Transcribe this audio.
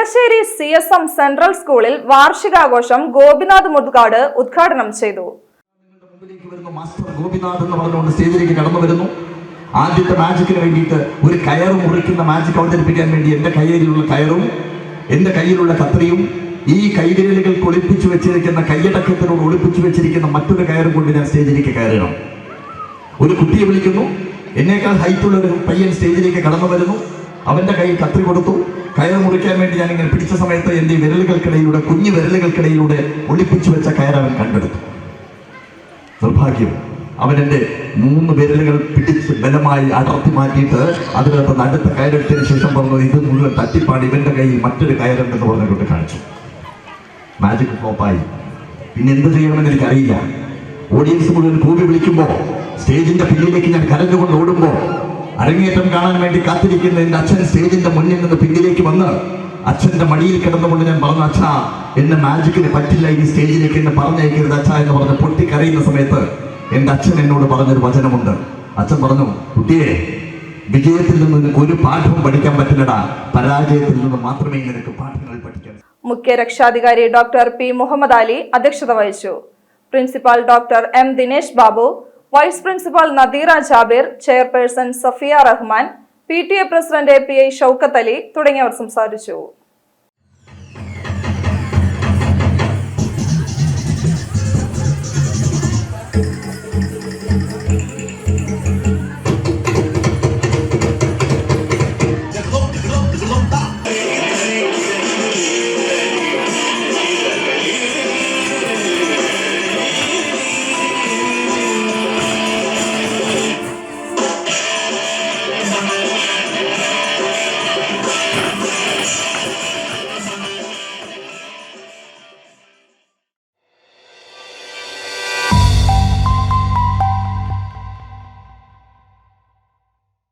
Mundassery CSM central സ്കൂളിൽ വാർഷികാഘോഷം ഗോപിനാഥ് മുതുകാട് ഉദ്ഘാടനം ചെയ്തു. മാസ്റ്റർ ഗോപിനാഥ് എന്ന് പറഞ്ഞുകൊണ്ട് സ്റ്റേജിലേക്ക് കടന്നു വരുന്നു. ആദ്യത്തെ മാജിക്കിന് വേണ്ടിയിട്ട് ഒരു കയർ മുറിക്കുന്ന മാജിക് അവതരിപ്പിക്കാൻ വേണ്ടി എൻ്റെ കയ്യിലുള്ള കയറും എൻ്റെ കയ്യിലുള്ള കത്രിയും ഈ കൈവിരലുകൾക്ക് ഒളിപ്പിച്ചു വെച്ചിരിക്കുന്ന കൈയടക്കത്തിനോട് ഒളിപ്പിച്ചു വെച്ചിരിക്കുന്ന മറ്റൊരു കയറും കൊണ്ട് ഞാൻ സ്റ്റേജിലേക്ക് കയറണം. ഒരു കുട്ടിയെ വിളിക്കുന്നു. എന്നേക്കാൾ ഹൈറ്റുള്ള ഒരു പയ്യൻ സ്റ്റേജിലേക്ക് കടന്നു വരുന്നു. അവന്റെ കയ്യിൽ കത്രി കൊടുത്തു. കയർ മുറിക്കാൻ വേണ്ടി ഞാൻ ഇങ്ങനെ പിടിച്ച സമയത്ത് എൻ്റെ വിരലുകൾക്കിടയിലൂടെ കുഞ്ഞു വിരലുകൾക്കിടയിലൂടെ ഒളിപ്പിച്ചു വെച്ച കയർ അവൻ കണ്ടെടുത്തു. നിർഭാഗ്യം, അവൻ എൻ്റെ 3 വിരലുകൾ പിടിച്ച് ബലമായി അടർത്തി മാറ്റിയിട്ട് അതിനകത്ത് അടുത്ത കയറെടുത്തതിന് ശേഷം പറഞ്ഞു, ഇത് മുഴുവൻ തട്ടിപ്പാടി ഇവന്റെ കയ്യിൽ മറ്റൊരു കയറുണ്ടെന്ന് പറഞ്ഞുകൊണ്ട് കാണിച്ചു. മാജിക് ഫ്ലോപ്പായി. പിന്നെ എന്ത് ചെയ്യണമെന്ന് എനിക്കറിയില്ല. ഓഡിയൻസ് മുഴുവൻ കൂവി വിളിക്കുമ്പോൾ സ്റ്റേജിന്റെ പിന്നിലേക്ക് ഞാൻ കരഞ്ഞുകൊണ്ട് ഓടുമ്പോൾ അരങ്ങേറ്റം കാണാൻ വേണ്ടി കാത്തിരിക്കുന്ന എൻ്റെ അച്ഛൻ സ്റ്റേജിന്റെ മുന്നിൽ നിന്ന് പിന്നിലേക്ക് വന്ന് അച്ഛന്റെ മടിയിൽ കിടന്നുകൊണ്ട് ഞാൻ പറഞ്ഞു, അച്ഛാ എന്നെ മാജിക്കിന് പറ്റില്ല, ഈ സ്റ്റേജിലേക്ക് എന്നെ പറഞ്ഞയക്കരുത് അച്ഛാ എന്ന് പറഞ്ഞ് പൊട്ടിക്കരയുന്ന സമയത്ത് എൻ്റെ അച്ഛൻ എന്നോട് പറഞ്ഞൊരു വചനമുണ്ട്. അച്ഛൻ പറഞ്ഞു, കുട്ടിയെ, വിജയത്തിൽ നിന്ന് നിനക്ക് ഒരു പാഠവും പഠിക്കാൻ പറ്റില്ലടാ, പരാജയത്തിൽ നിന്ന് മാത്രമേ നിനക്ക് പാഠങ്ങൾ പഠിക്കാൻ. മുഖ്യ രക്ഷാധികാരി ഡോക്ടർ P. മുഹമ്മദ് അലി അധ്യക്ഷത വഹിച്ചു. Principal doctor M. Dinesh Babu, vice principal Nadira Jabir, chairperson Safiya Rahman, PTA president API Shoukath Ali തുടങ്ങിയവർ സംസാരിച്ചു.